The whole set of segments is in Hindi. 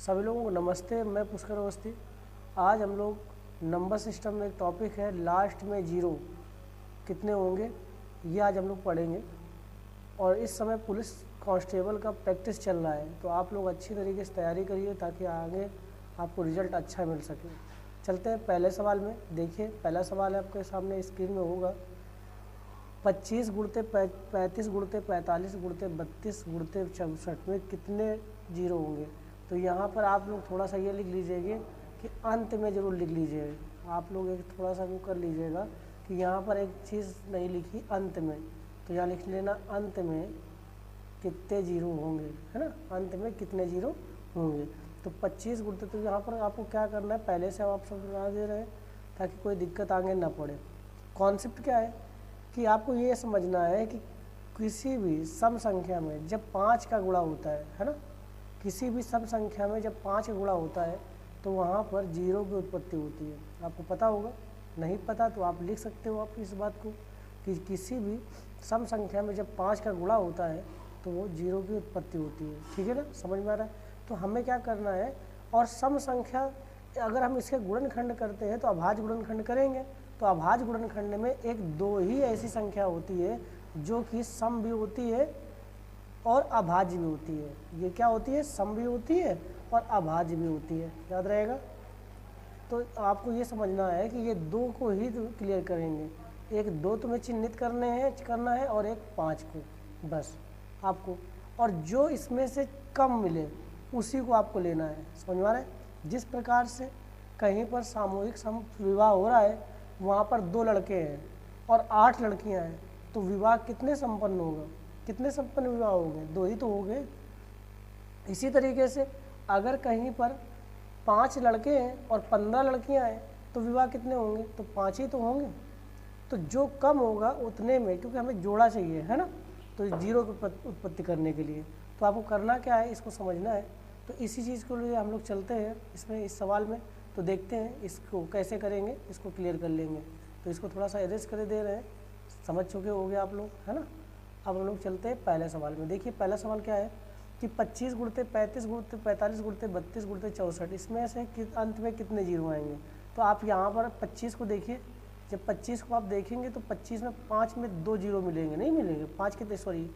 सभी लोगों को नमस्ते, मैं पुष्कर अवस्थी। आज हम लोग नंबर सिस्टम में एक टॉपिक है लास्ट में जीरो कितने होंगे, ये आज हम लोग पढ़ेंगे। और इस समय पुलिस कांस्टेबल का प्रैक्टिस चल रहा है, तो आप लोग अच्छी तरीके से तैयारी करिए ताकि आगे आपको रिजल्ट अच्छा मिल सके। चलते हैं पहले सवाल में। देखिए पहला सवाल है आपके सामने स्क्रीन में होगा। 25 गुणते 35 गुणते 45 गुणते 32 गुणते 64 में कितने जीरो होंगे। तो यहाँ पर आप लोग थोड़ा सा ये लिख लीजिएगा कि अंत में ज़रूर लिख लीजिएगा। आप लोग एक थोड़ा सा वो कर लीजिएगा कि यहाँ पर एक चीज़ नहीं लिखी अंत में, तो यहाँ लिख लेना अंत में कितने जीरो होंगे, है ना। अंत में कितने जीरो होंगे। तो 25 गुणते, तो यहाँ पर आपको क्या करना है, पहले से आप सब बना दे रहे हैं ताकि कोई दिक्कत आगे ना पड़े। कॉन्सेप्ट क्या है कि आपको ये समझना है कि किसी भी सम संख्या में जब 5 का गुणा होता है ना, किसी भी सम संख्या में जब 5 का गुणा होता है तो वहाँ पर जीरो की उत्पत्ति होती है। आपको पता होगा, नहीं पता तो आप लिख सकते हो आप इस बात को कि किसी भी सम संख्या में जब 5 का गुणा होता है तो वो जीरो की उत्पत्ति होती है। ठीक है ना, समझ में आ रहा है। तो हमें क्या करना है, और सम संख्या अगर हम इसके गुणनखंड करते हैं तो अभाज्य गुणनखंड करेंगे। तो अभाज्य गुणनखंड में एक दो ही ऐसी संख्या होती है जो कि सम भी होती है और अभाज्य भी होती है। ये क्या होती है, सम भी होती है और अभाज्य भी होती है, याद रहेगा। तो आपको ये समझना है कि ये दो को ही क्लियर करेंगे। एक दो तुम्हें चिन्हित करना है और एक 5 को, बस आपको। और जो इसमें से कम मिले उसी को आपको लेना है, समझ में आ रहा है। जिस प्रकार से कहीं पर सामूहिक विवाह हो रहा है, वहाँ पर 2 लड़के हैं और 8 लड़कियाँ हैं, तो विवाह कितने संपन्न होगा, कितने संपन्न विवाह हो गए, 2 ही तो हो गए। इसी तरीके से अगर कहीं पर 5 लड़के हैं और 15 लड़कियां हैं तो विवाह कितने होंगे, तो 5 ही तो होंगे। तो जो कम होगा उतने में, क्योंकि हमें जोड़ा चाहिए, है ना, तो जीरो की उत्पत्ति करने के लिए तो आपको करना क्या है, इसको समझना है। तो इसी चीज़ के लिए हम लोग चलते हैं इसमें, इस सवाल में। तो देखते हैं इसको कैसे करेंगे, इसको क्लियर कर लेंगे। तो इसको थोड़ा सा एरेज कर दे रहे हैं, समझ चुके होंगे आप लोग, है ना। अब हम लोग चलते हैं पहले सवाल में। देखिए पहला सवाल क्या है कि 25 गुणते 35 गुणते 45 गुणते 32 गुणते 64, इसमें से अंत में कितने जीरो आएंगे। तो आप यहाँ पर 25 को देखिए। जब 25 को आप देखेंगे तो 25 में 5 में 2 जीरो मिलेंगे, नहीं मिलेंगे 5 कितने, सॉरी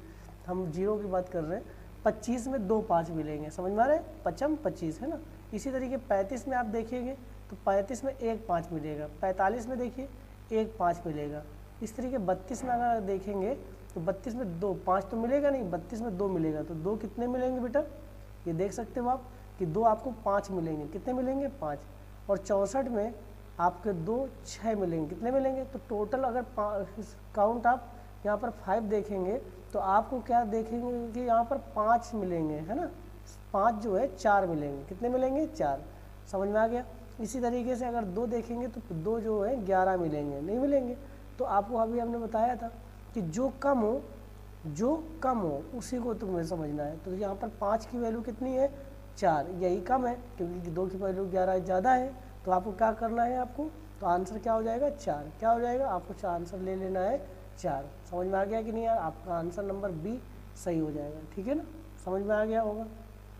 हम जीरो की बात कर रहे हैं। 25 में 2 5 मिलेंगे, समझ में आ रहा है, 5 25, है ना। इसी तरीके 35 में आप देखेंगे तो 35 में 1 5 मिलेगा। 45 में देखिए 1 5 मिलेगा। इस तरीके 32 में अगर देखेंगे तो 32 में 2 5 तो मिलेगा नहीं, 32 में 2 मिलेगा। तो 2 कितने मिलेंगे बेटा, ये देख सकते हो आप कि 2 आपको 5 मिलेंगे, कितने मिलेंगे 5। और 64 में आपके 2 6 मिलेंगे, कितने मिलेंगे। तो टोटल अगर काउंट आप यहाँ पर 5 देखेंगे तो आपको क्या देखेंगे कि यहाँ पर 5 मिलेंगे, है ना। 5 जो है 4 मिलेंगे, कितने मिलेंगे 4, समझ में आ गया। इसी तरीके से अगर 2 देखेंगे तो 2 जो है 11 मिलेंगे, नहीं मिलेंगे। तो आपको अभी हमने बताया था कि जो कम हो उसी को तुम्हें समझना है। तो यहाँ पर 5 की वैल्यू कितनी है, 4, यही कम है क्योंकि 2 की वैल्यू 11 ज़्यादा है। तो आपको क्या करना है, आपको तो आंसर क्या हो जाएगा 4, क्या हो जाएगा, आपको आंसर ले लेना है 4। समझ में आ गया कि नहीं यार, आपका आंसर नंबर बी सही हो जाएगा, ठीक है ना। समझ में आ गया होगा,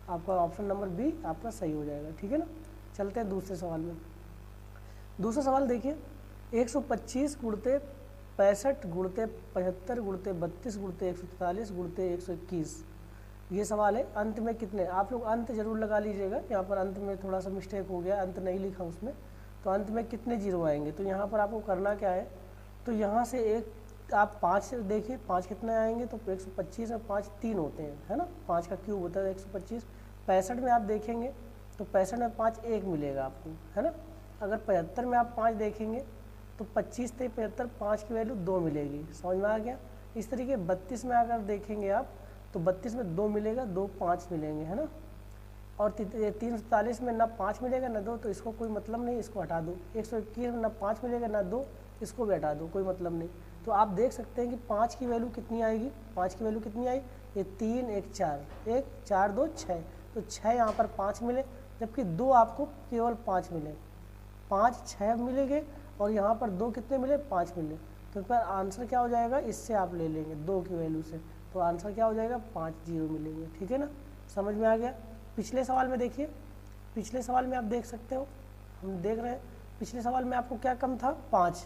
आपका ऑप्शन नंबर बी आपका सही हो जाएगा, ठीक है ना। चलते हैं दूसरे सवाल में। दूसरा सवाल देखिए, 125 गुणते 65 गुणते 75 गुणते 32 गुणते 144 गुणते 121, ये सवाल है। अंत में कितने, आप लोग अंत जरूर लगा लीजिएगा। यहाँ पर अंत में थोड़ा सा मिस्टेक हो गया, अंत नहीं लिखा उसमें। तो अंत में कितने जीरो आएंगे, तो यहाँ पर आपको करना क्या है, तो यहाँ से एक आप 5 देखिए, 5 कितने आएंगे, तो 125 और 5 3 होते हैं, है ना। 5 का क्यूब होता है 125। 65 में आप देखेंगे तो 65 में 5 1 मिलेगा आपको, है ना। अगर 75 में आप 5 देखेंगे तो 25 से 75 5 की वैल्यू 2 मिलेगी, समझ में आ गया। इस तरीके 32 में अगर देखेंगे आप तो 32 में 2 मिलेगा, 2 5 मिलेंगे, है ना। और 347 में ना 5 मिलेगा ना 2, तो इसको कोई मतलब नहीं, इसको हटा दो। 121 में ना 5 मिलेगा ना 2, इसको भी हटा दो, कोई मतलब नहीं। तो आप देख सकते हैं कि 5 की वैल्यू कितनी आएगी, 5 की वैल्यू कितनी आई, ये 3 1 4, 1 4 2 6, तो 6 यहाँ पर 5 मिले, जबकि 2 आपको केवल 5 मिले। 5 6 मिलेंगे और यहाँ पर 2 कितने मिले, 5 मिले। तो फिर आंसर क्या हो जाएगा, इससे आप ले लेंगे 2 की वैल्यू से, तो आंसर क्या हो जाएगा 5 जीरो मिलेंगे, ठीक है ना। समझ में आ गया। पिछले सवाल में देखिए पिछले सवाल में आप देख सकते हो, हम देख रहे हैं पिछले सवाल में आपको क्या कम था 5,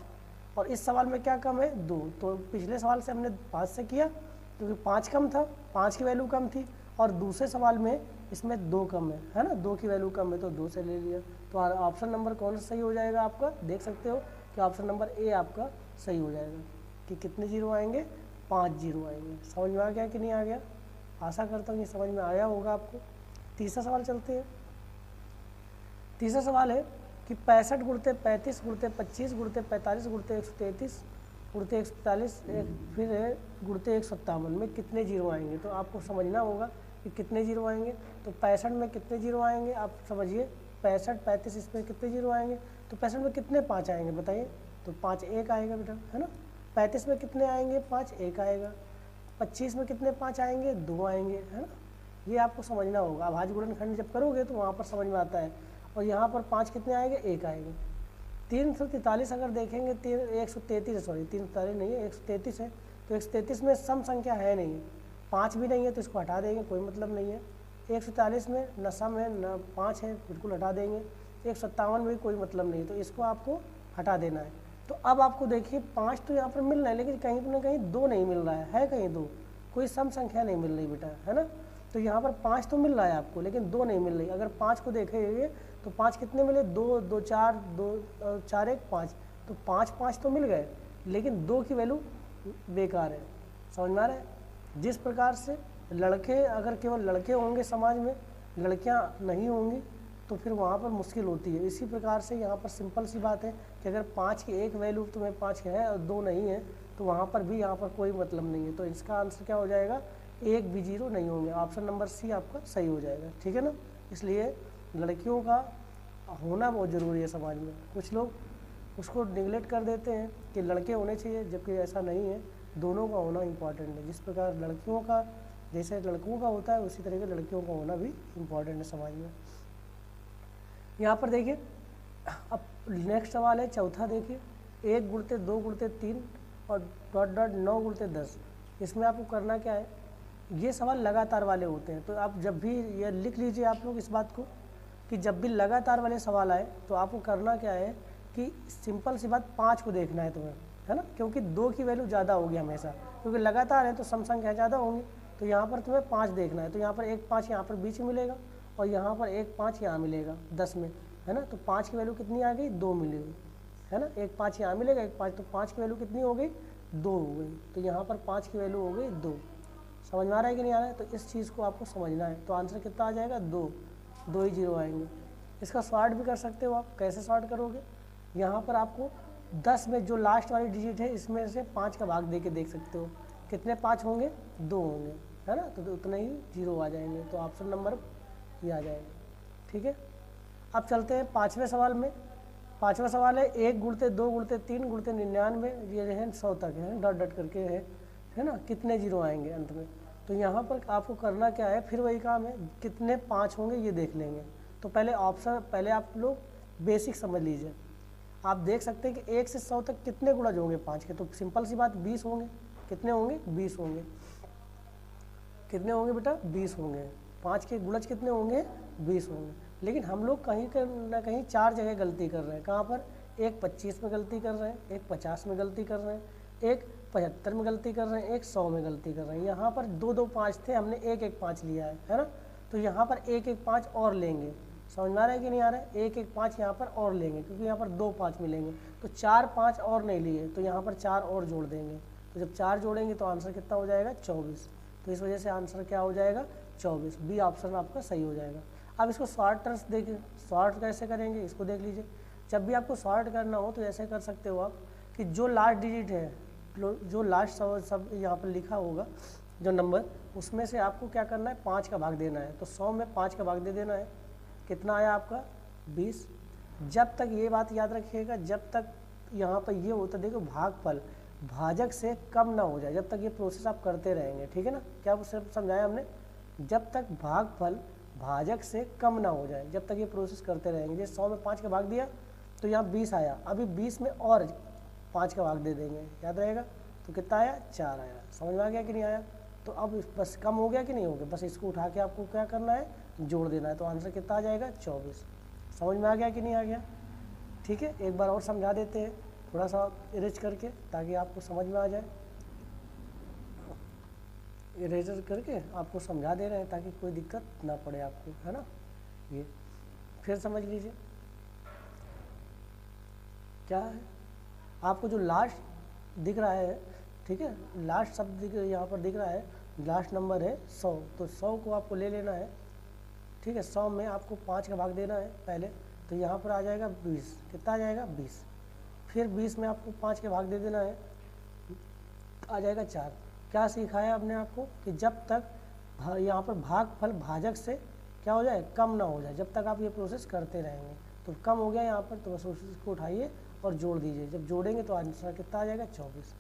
और इस सवाल में क्या कम है 2। तो पिछले सवाल से हमने 5 से किया क्योंकि 5 कम था, 5 की वैल्यू कम थी, और दूसरे सवाल में इसमें 2 कम है ना, 2 की वैल्यू कम है तो 2 से ले लिया। तो ऑप्शन नंबर कौन सा सही हो जाएगा आपका, देख सकते हो कि ऑप्शन नंबर ए आपका सही हो जाएगा। कि कितने जीरो आएंगे, 5 जीरो आएंगे। समझ में आ गया कि नहीं आ गया? आशा करता हूँ ये समझ में आया होगा आपको। तीसरा सवाल चलते हैं। तीसरा सवाल है कि 65 गुणते 35 गुणते 25 गुणते 45 गुणते 133 गुणते 145 फिर है गुणते 157 में कितने जीरो आएंगे। तो आपको समझना होगा कि कितने जीरो आएंगे। तो 65 में कितने जीरो आएंगे आप समझिए, 65 35 इसमें कितने जीरो आएंगे। तो 65 में कितने 5 आएंगे बताइए। तो 5 1 आएगा बेटा, है ना। 35 में कितने आएंगे, 5 1 आएगा। 25 में कितने 5 आएंगे, 2 आएंगे, है ना। ये आपको समझना होगा। अभाज्य गुणनखंड जब करोगे तो वहाँ पर समझ में आता है। और यहाँ पर 5 कितने आएंगे, 1 आएंगे। 343 अगर देखेंगे 133 सॉरी 343 नहीं है 133 है। तो 133 में सम संख्या है नहीं, 5 भी नहीं है तो इसको हटा देंगे, कोई मतलब नहीं है। 143 में न सम है न 5 है, बिल्कुल हटा देंगे। 157 में भी कोई मतलब नहीं है तो इसको आपको हटा देना है। तो अब आपको देखिए 5 तो यहाँ पर मिल रहा है, लेकिन कहीं ना कहीं 2 नहीं मिल रहा है कहीं 2, कोई सम संख्या नहीं मिल रही बेटा, है ना। तो यहाँ पर 5 तो मिल रहा है आपको, लेकिन 2 नहीं मिल रही। अगर 5 को देखेंगे तो 5 कितने मिले, 2 2 4 2 4 1 5, तो 5 5 तो मिल गए, लेकिन 2 की वैल्यू बेकार है। समझ में आ रहा है। जिस प्रकार से लड़के, अगर केवल लड़के होंगे समाज में, लड़कियां नहीं होंगी, तो फिर वहाँ पर मुश्किल होती है। इसी प्रकार से यहाँ पर सिंपल सी बात है कि अगर 5 की एक वैल्यू तुम्हें 5 है और 2 नहीं है, तो वहाँ पर भी यहाँ पर कोई मतलब नहीं है। तो इसका आंसर क्या हो जाएगा, एक भी जीरो नहीं होंगे। ऑप्शन नंबर सी आपका सही हो जाएगा, ठीक है ना। इसलिए लड़कियों का होना बहुत ज़रूरी है समाज में। कुछ लोग उसको निगलेक्ट कर देते हैं कि लड़के होने चाहिए, जबकि ऐसा नहीं है, दोनों का होना इम्पॉर्टेंट है। जिस प्रकार लड़कियों का जैसे लड़कों का होता है, उसी तरह के लड़कियों का होना भी इम्पॉर्टेंट है समाज में। यहाँ पर देखिए अब नेक्स्ट सवाल है चौथा। देखिए 1 गुणते 2 गुणते 3 और डॉट डॉट 9 गुणते 10। इसमें आपको करना क्या है, ये सवाल लगातार वाले होते हैं। तो आप जब भी ये लिख लीजिए आप लोग इस बात को कि जब भी लगातार वाले सवाल आए तो आपको करना क्या है कि सिंपल सी बात 5 को देखना है तुम्हें, है ना। क्योंकि 2 की वैल्यू ज़्यादा होगी हमेशा, क्योंकि लगातार है तो सम संख्या ज़्यादा होंगी। तो यहाँ पर तुम्हें 5 देखना है। तो यहाँ पर 1 5 यहाँ पर बीच में मिलेगा और यहाँ पर 1 5 यहाँ मिलेगा 10 में, है ना। तो 5 की वैल्यू कितनी आ गई, 2 मिलेगी, है ना। 1 5 यहाँ मिलेगा, 1 5, तो 5 की वैल्यू कितनी हो गई, 2 हो गई। तो यहाँ पर 5 की वैल्यू हो गई 2। समझ में आ रहा है कि नहीं आ रहा है। तो इस चीज़ को आपको समझना है। तो आंसर कितना आ जाएगा, 2 2 ही जीरो आएंगे। इसका सॉर्ट भी कर सकते हो आप। कैसे सॉर्ट करोगे, यहाँ पर आपको 10 में जो लास्ट वाली डिजिट है इसमें से 5 का भाग दे के देख सकते हो कितने 5 होंगे, 2 होंगे, है ना। तो उतने ही जीरो आ जाएंगे। तो ऑप्शन नंबर ये आ जाएगा, ठीक है। अब चलते हैं 5वें सवाल में। 5वां सवाल है 1 गुणते 2 गुणते 3 गुणते 99, ये है 100 तक है, डॉट डॉट करके है ना। कितने जीरो आएंगे अंत में। तो यहाँ पर आपको करना क्या है, फिर वही काम है, कितने 5 होंगे ये देख लेंगे। तो पहले आप लोग बेसिक समझ लीजिए। आप देख सकते हैं कि 1 से 100 तक कितने गुणज होंगे 5 के। तो सिंपल सी बात 20 होंगे। कितने होंगे, 20 होंगे। कितने होंगे बेटा, 20 होंगे। 5 के गुणज कितने होंगे, 20 होंगे। लेकिन हम लोग कहीं ना कहीं 4 जगह गलती कर रहे हैं। कहाँ पर, एक 25 में गलती कर रहे हैं, एक 50 में गलती कर रहे हैं, एक 75 में गलती कर रहे हैं, एक 100 में गलती कर रहे हैं। यहाँ पर 2 2 5 थे, हमने 1 1 5 लिया है ना। तो यहाँ पर 1 1 5 और लेंगे। समझ में आ रहा है कि नहीं आ रहा है। 1 1 5 यहाँ पर और लेंगे, क्योंकि यहाँ पर 2 5 मिलेंगे। तो 4 5 और नहीं लिए, तो यहाँ पर 4 और जोड़ देंगे। तो जब 4 जोड़ेंगे तो आंसर कितना हो जाएगा, 24। तो इस वजह से आंसर क्या हो जाएगा, 24। बी ऑप्शन आपका सही हो जाएगा। अब इसको शॉर्ट टर्म्स देखिए, शॉर्ट कैसे करेंगे इसको देख लीजिए। जब भी आपको शॉर्ट करना हो तो ऐसे कर सकते हो आप कि जो लास्ट डिजिट है, जो लास्ट सब यहाँ पर लिखा होगा जो नंबर, उसमें से आपको क्या करना है, 5 का भाग देना है। तो 100 में 5 का भाग दे देना है। कितना आया आपका, 20। जब तक ये बात याद रखिएगा, जब तक यहाँ पर ये होता, देखो भागफल भाजक से कम ना हो जाए, जब तक ये प्रोसेस आप करते रहेंगे, ठीक है ना। क्या समझाया हमने, जब तक भागफल भाजक से कम ना हो जाए, जब तक ये प्रोसेस करते रहेंगे। जैसे 100 में 5 का भाग दिया तो यहाँ 20 आया, अभी 20 में और 5 का भाग दे देंगे, याद रहेगा। तो कितना आया, 4 आया। समझ में आ गया कि नहीं आया। तो अब बस कम हो गया कि नहीं हो गया, बस इसको उठा के आपको क्या करना है, जोड़ देना है। तो आंसर कितना आ जाएगा 24। समझ में आ गया कि नहीं आ गया? ठीक है, एक बार और समझा देते हैं थोड़ा सा इरेज करके ताकि आपको समझ में आ जाए। इरेजर करके आपको समझा दे रहे हैं ताकि कोई दिक्कत ना पड़े आपको, है ना। ये फिर समझ लीजिए क्या है, आपको जो लास्ट दिख रहा है, ठीक है, लास्ट शब्द यहाँ पर दिख रहा है, लास्ट नंबर है 100। तो 100 को आपको ले लेना है, ठीक है। 100 में आपको 5 का भाग देना है पहले, तो यहाँ पर आ जाएगा 20। कितना आ जाएगा 20। फिर 20 में आपको 5 के भाग दे देना है, आ जाएगा 4। क्या सिखाया आपने आपको कि जब तक यहाँ पर भागफल भाजक से क्या हो जाए, कम ना हो जाए, जब तक आप ये प्रोसेस करते रहेंगे। तो कम हो गया यहाँ पर, तो बस उसको उठाइए और जोड़ दीजिए। जब जोड़ेंगे तो आंसर कितना आ जाएगा 24।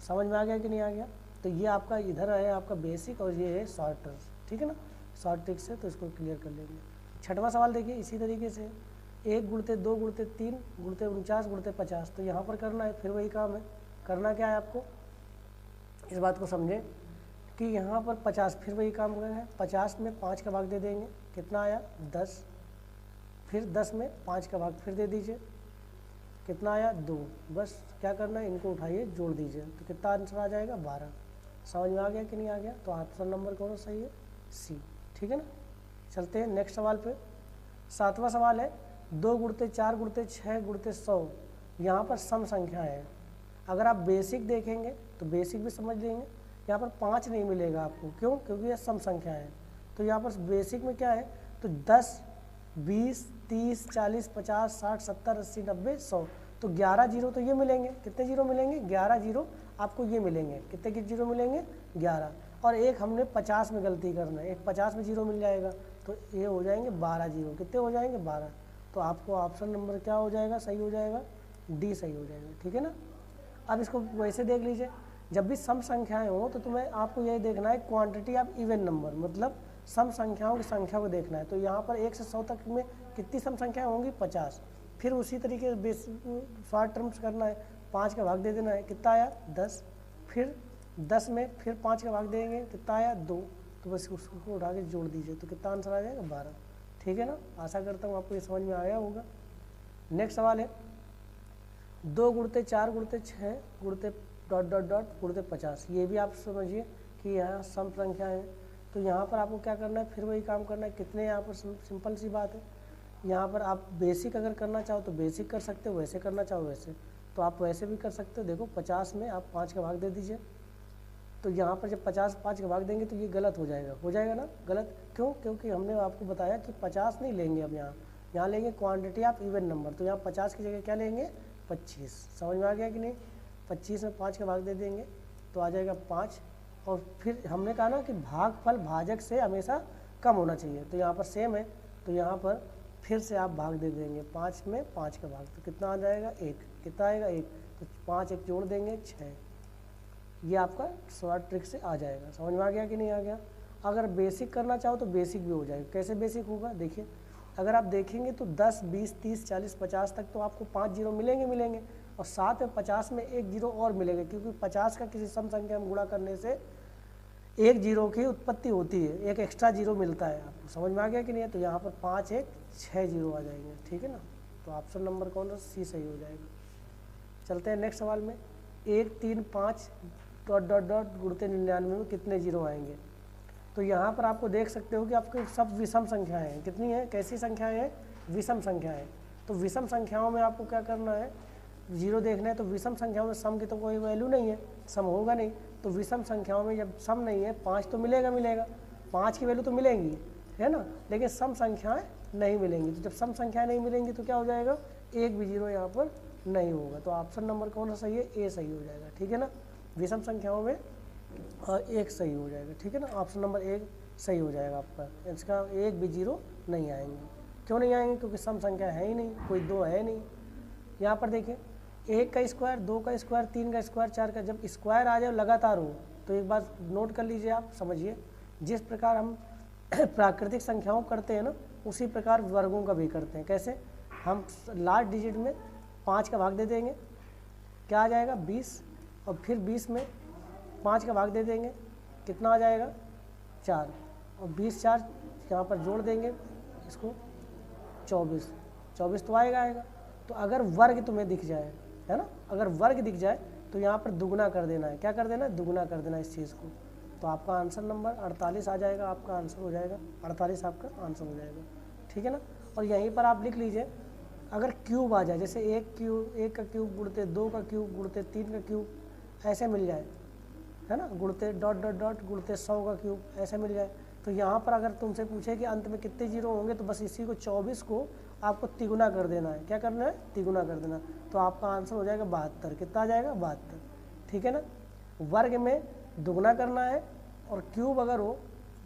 समझ में आ गया कि नहीं आ गया? तो ये आपका इधर है आपका बेसिक और ये है शॉर्ट ट्रिक्स, ठीक है ना, शॉर्ट ट्रिक्स है, तो इसको क्लियर कर लेंगे। छठवां सवाल देखिए इसी तरीके से 1 गुणते 2 गुणते 3 गुणते 49 गुणते 50। तो यहाँ पर करना है, फिर वही काम है। करना क्या है आपको, इस बात को समझें कि यहाँ पर 50, फिर वही काम करना है। 50 में 5 का भाग दे देंगे, कितना आया 10। फिर 10 में 5 का भाग फिर दे दीजिए, कितना आया 2। बस क्या करना है, इनको उठाइए जोड़ दीजिए, तो कितना आंसर आ जाएगा 12। समझ में आ गया कि नहीं आ गया? तो ऑप्शन नंबर कौन सा सही है, सी, ठीक है ना। चलते हैं नेक्स्ट सवाल पे। 7वां सवाल है 2 गुणते 4 गुणते 6 गुणते 100। यहाँ पर सम संख्या है। अगर आप बेसिक देखेंगे तो बेसिक भी समझ लेंगे। यहाँ पर 5 नहीं मिलेगा आपको, क्यों? क्योंकि ये सम संख्या है। तो यहाँ पर बेसिक में क्या है, तो 10 20 30 40 50 60 70 80 90 100। तो 11 जीरो तो ये मिलेंगे। कितने जीरो मिलेंगे? 11 जीरो आपको ये मिलेंगे। कितने के जीरो मिलेंगे? 11। और एक हमने 50 में गलती करना है, एक 50 में जीरो मिल जाएगा, तो ये हो जाएंगे 12 जीरो। कितने हो जाएंगे? 12। तो आपको ऑप्शन नंबर क्या हो जाएगा, सही हो जाएगा, डी सही हो जाएगा, ठीक है ना। अब इसको वैसे देख लीजिए, जब भी सम संख्याएं हो तो तुम्हें आपको यही देखना है क्वांटिटी ऑफ इवन नंबर, मतलब सम संख्याओं की संख्या को देखना है। तो यहाँ पर 1 से 100 तक में कितनी सम संख्याएं होंगी? 50। फिर उसी तरीके से शॉर्ट टर्म्स करना है, 5 का भाग दे देना है, कितना आया 10। फिर 10 में फिर 5 का भाग देंगे, कितना आया 2। तो बस उसको उठा के जोड़ दीजिए, तो कितना आंसर आ जाएगा 12, ठीक है ना। आशा करता हूँ आपको ये समझ में आया होगा। नेक्स्ट सवाल है 2 गुणते 4 गुणते 6 गुणते डॉट डॉट डॉट गुणते 50। ये भी आप समझिए कि यहाँ सम संख्या है। तो यहाँ पर आपको क्या करना है, फिर वही काम करना है। कितने यहाँ पर सिंपल सी बात है। यहाँ पर आप बेसिक अगर करना चाहो तो बेसिक कर सकते हो, वैसे करना चाहो वैसे, तो आप वैसे भी कर सकते हो। देखो 50 में आप 5 का भाग दे दीजिए, तो यहाँ पर जब 50 5 का भाग देंगे तो ये गलत हो जाएगा ना, गलत क्यों? क्योंकि हमने आपको बताया कि 50 नहीं लेंगे, अब यहाँ लेंगे क्वांटिटी ऑफ इवन नंबर। तो यहाँ 50 की जगह क्या लेंगे? 25। समझ में आ गया कि नहीं? 25 में 5 का भाग दे देंगे तो आ जाएगा 5। और फिर हमने कहा ना कि भागफल भाजक से हमेशा कम होना चाहिए, तो यहाँ पर सेम है। तो यहाँ पर फिर से आप भाग दे देंगे, 5 में 5 का भाग, तो कितना आ जाएगा 1। कितना आएगा 1। तो 5 1 जोड़ देंगे 6। ये आपका शॉर्ट ट्रिक से आ जाएगा। समझ में आ गया कि नहीं आ गया? अगर बेसिक करना चाहो तो बेसिक भी हो जाएगा। कैसे बेसिक होगा देखिए, अगर आप देखेंगे तो 10 20 30 40 50 तक तो आपको 5 जीरो मिलेंगे, और साथ में 50 में 1 जीरो और मिलेगा, क्योंकि 50 का किसी सम संख्या में गुणा करने से 1 जीरो की उत्पत्ति होती है, एक एक्स्ट्रा जीरो मिलता है। आपको समझ में आ गया कि नहीं है? तो यहाँ पर 5 1 6 जीरो आ जाएंगे, ठीक है ना। तो ऑप्शन नंबर कौन सा? सी सही हो जाएगा। चलते हैं नेक्स्ट सवाल में। 1 3 5 डॉट डॉट डॉट गुणते 99 में कितने जीरो आएंगे? तो यहाँ पर आपको देख सकते हो कि आपके सब विषम संख्याएं हैं। कितनी है? कैसी संख्याएं हैं? विषम संख्याएं। तो विषम संख्याओं में आपको क्या करना है, जीरो देखना है। तो विषम संख्याओं में सम की तो कोई वैल्यू नहीं है, सम होगा नहीं। तो विषम संख्याओं में जब सम नहीं है, 5 तो मिलेगा, 5 की वैल्यू तो मिलेंगी, है ना, लेकिन सम संख्याएँ नहीं मिलेंगी। तो जब सम संख्याएँ नहीं मिलेंगी तो क्या हो जाएगा? एक भी जीरो यहाँ पर नहीं होगा। तो ऑप्शन नंबर कौन सा सही है? ए सही हो जाएगा, ठीक है ना। विषम संख्याओं में एक सही हो जाएगा, ठीक है ना। ऑप्शन नंबर 1 सही हो जाएगा आपका। इसका एक भी जीरो नहीं आएंगे। क्यों नहीं आएंगे? क्योंकि सम संख्या है ही नहीं, कोई 2 है नहीं। यहाँ पर देखिए 1 का स्क्वायर 2 का स्क्वायर 3 का स्क्वायर 4 का, जब स्क्वायर आ जाए लगातार हो तो एक बात नोट कर लीजिए, आप समझिए, जिस प्रकार हम प्राकृतिक संख्याओं करते हैं ना, उसी प्रकार वर्गों का भी करते हैं। कैसे? हम लास्ट डिजिट में 5 का भाग दे देंगे, क्या आ जाएगा 20, और फिर 20 में 5 का भाग दे देंगे, कितना आ जाएगा 4, और 20 4 यहाँ पर जोड़ देंगे इसको 24 तो आएगा। तो अगर वर्ग तुम्हें दिख जाए, है ना, अगर वर्ग दिख जाए तो यहाँ पर दुगना कर देना है। क्या कर देना है? दुगना कर देना इस चीज़ को। तो आपका आंसर नंबर 48 आ जाएगा, आपका आंसर हो जाएगा 48, आपका आंसर हो जाएगा। ठीक है ना। और यहीं पर आप लिख लीजिए, अगर क्यूब आ जाए, जैसे एक का क्यूब गुणते 2 का क्यूब गुणते 3 का क्यूब ऐसे मिल जाए, है ना, गुणते डॉट डॉट डॉट गुणते 100 का क्यूब ऐसे मिल जाए, तो यहाँ पर अगर तुमसे पूछे कि अंत में कितने जीरो होंगे, तो बस इसी को 24 को आपको तिगुना कर देना है। क्या करना है? तिगुना कर देना। तो आपका आंसर हो जाएगा 72। कितना आ जाएगा? 72। ठीक है ना। वर्ग में दुगना करना है और क्यूब अगर हो,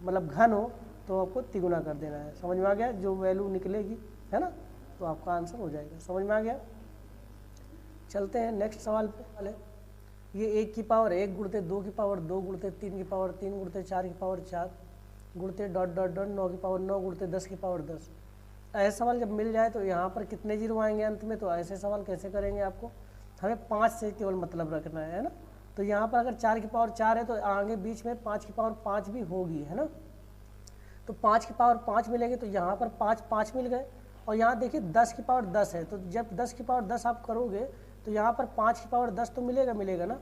मतलब घन हो, तो आपको तिगुना कर देना है। समझ में आ गया? जो वैल्यू निकलेगी, है ना, तो आपका आंसर हो जाएगा। समझ में आ गया? चलते हैं नेक्स्ट सवाल पे। वाले ये 1 की पावर 1 गुणते 2 की पावर 2 गुणते 3 की पावर 3 गुणते 4 की पावर 4 गुणते डॉट डॉट डॉट 9 की पावर 9 गुणते 10 की पावर 10। ऐसे सवाल जब मिल जाए तो यहाँ पर कितने जीरो आएंगे अंत में? तो ऐसे सवाल कैसे करेंगे? आपको हमें 5 से केवल मतलब रखना है ना। तो यहाँ पर अगर 4 की पावर 4 है तो आगे बीच में 5 की पावर 5 भी होगी, है ना। तो 5 की पावर 5 मिलेंगे, तो यहाँ पर 5 मिल गए। और यहाँ देखिए 10 की पावर 10 है, तो जब 10 की पावर 10 आप करोगे तो यहाँ पर 5 की पावर 10 तो मिलेगा ना।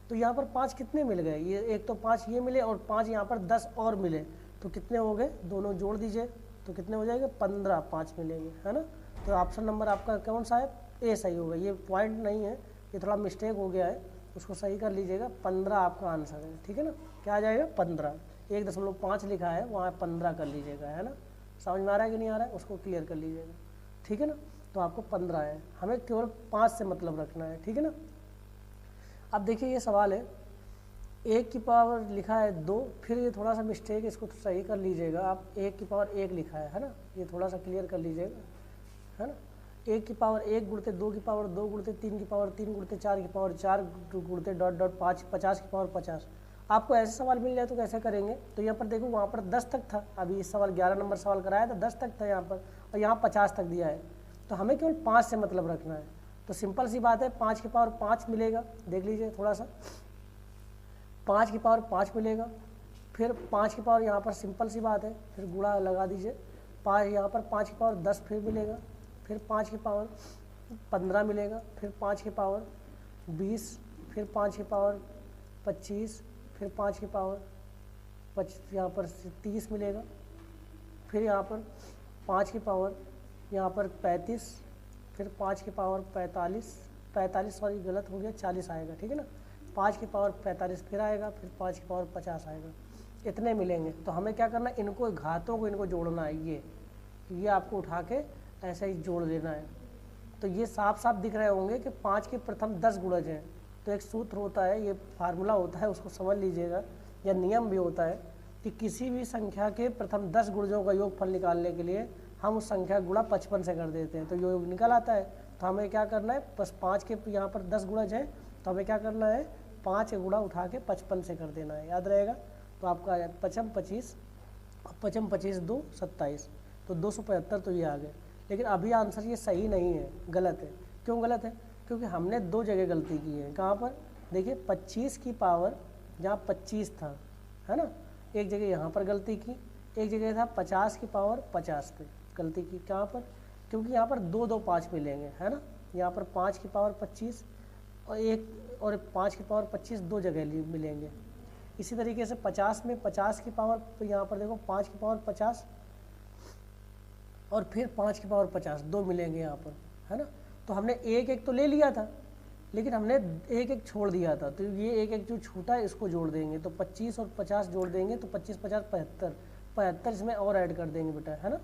तो यहाँ पर 5 कितने मिल गए? ये एक तो 5 ये मिले और 5 यहाँ पर 10 और मिले, तो कितने हो गए? दोनों जोड़ दीजिए तो कितने हो जाएंगे? 15। 5 मिलेंगे, है ना। तो ऑप्शन नंबर आपका कौन सा है? ए सही होगा। ये पॉइंट नहीं है, ये थोड़ा मिस्टेक हो गया है, उसको सही कर लीजिएगा। 15 आपका आंसर है। ठीक है ना। क्या आ जाएगा? 15। 1.5 लिखा है, वहाँ 15 कर लीजिएगा, है ना। समझ में आ रहा है कि नहीं आ रहा है? उसको क्लियर कर लीजिएगा। ठीक है ना। तो आपको 15 है, हमें केवल 5 से मतलब रखना है। ठीक है ना। अब देखिए ये सवाल है, 1 की पावर लिखा है 2, फिर ये थोड़ा सा मिस्टेक, इसको तो सही कर लीजिएगा आप। 1 की पावर 1 लिखा है ना, ये थोड़ा सा क्लियर कर लीजिएगा, है ना। 1 की पावर 1 गुणते 2 की पावर 2 गुणते 3 की पावर 3 गुणते 4 की पावर 4 गुणते डॉट डॉट 5 50 की पावर 50। आपको ऐसे सवाल मिल जाए तो कैसे करेंगे? तो यहाँ पर देखो, वहाँ पर 10 तक था, अभी इस सवाल 11 नंबर सवाल कराया था, 10 तक था यहाँ पर, और यहाँ 50 तक दिया है। तो हमें केवल 5 से मतलब रखना है। तो सिंपल सी बात है, 5 की पावर 5 मिलेगा, देख लीजिए थोड़ा सा, 5 की पावर 5 मिलेगा। फिर 5 की पावर यहाँ पर सिंपल सी बात है, फिर गुणा लगा दीजिए, 5 यहाँ पर 5 की पावर 10 फिर मिलेगा, फिर 5 की पावर 15 मिलेगा, फिर 5 की पावर 20, फिर 5 की पावर 25, फिर 5 की पावर यहाँ पर 30 मिलेगा, फिर यहाँ पर 5 की पावर यहाँ पर 35, फिर 5 की पावर 45 सॉरी गलत हो गया, 40 आएगा। ठीक है ना। 5 की पावर 45 फिर आएगा, फिर 5 की पावर 50 आएगा। इतने मिलेंगे। तो हमें क्या करना है? इनको घातों को इनको जोड़ना है। ये आपको उठा के ऐसे ही जोड़ देना है। तो ये साफ साफ दिख रहे होंगे कि 5 के प्रथम 10 गुणज हैं। तो एक सूत्र होता है, ये फार्मूला होता है, उसको समझ लीजिएगा, या नियम भी होता है कि किसी भी संख्या के प्रथम 10 गुणजों का योगफल निकालने के लिए हम उस संख्या गुणा 55 से कर देते हैं, तो योग निकल आता है। तो हमें क्या करना है? बस 5 के यहाँ पर 10 गुणज हैं, तो हमें क्या करना है? 5 गुणा उठा के 55 से कर देना है, याद रहेगा। तो आपका 55 25 2 27, तो 275 तो ये आ गए। लेकिन अभी आंसर ये सही नहीं है, गलत है। क्यों गलत है? क्योंकि हमने 2 जगह गलती की है। कहाँ पर? देखिए 25 की पावर जहाँ 25 था, है ना, एक जगह यहाँ पर गलती की, एक जगह था 50 की पावर 50 पे गलती की। कहाँ पर? क्योंकि यहाँ पर 2 2 5 मिलेंगे, है ना। यहाँ पर 5 की पावर 25 और 5 की पावर 25 2 जगह मिलेंगे। इसी तरीके से 50 में 50 की पावर, तो यहाँ पर देखो 5 की पावर 50 और फिर 5 की पावर 50 2 मिलेंगे यहाँ पर, है ना। तो हमने एक तो ले लिया था, लेकिन हमने एक छोड़ दिया था। तो ये एक जो छूटा है इसको जोड़ देंगे, तो 25 और 50 जोड़ देंगे, तो 25 50 75 इसमें और ऐड कर देंगे बेटा, है ना।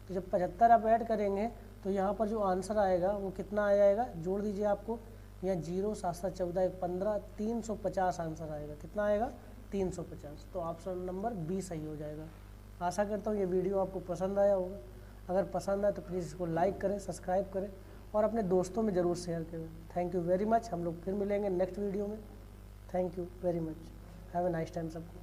तो जब 75 आप ऐड करेंगे तो यहाँ पर जो आंसर आएगा वो कितना आ जाएगा? जोड़ दीजिए आपको, यहाँ 0 7 7 14 1 15 350 आंसर आएगा। कितना आएगा? 350। तो ऑप्शन नंबर बी सही हो जाएगा। आशा करता हूँ ये वीडियो आपको पसंद आया होगा। अगर पसंद आए तो प्लीज़ इसको लाइक करें, सब्सक्राइब करें और अपने दोस्तों में ज़रूर शेयर करें। Thank you very much. हम लोग फिर मिलेंगे नेक्स्ट वीडियो में। Thank you very much. Have a nice time सबको।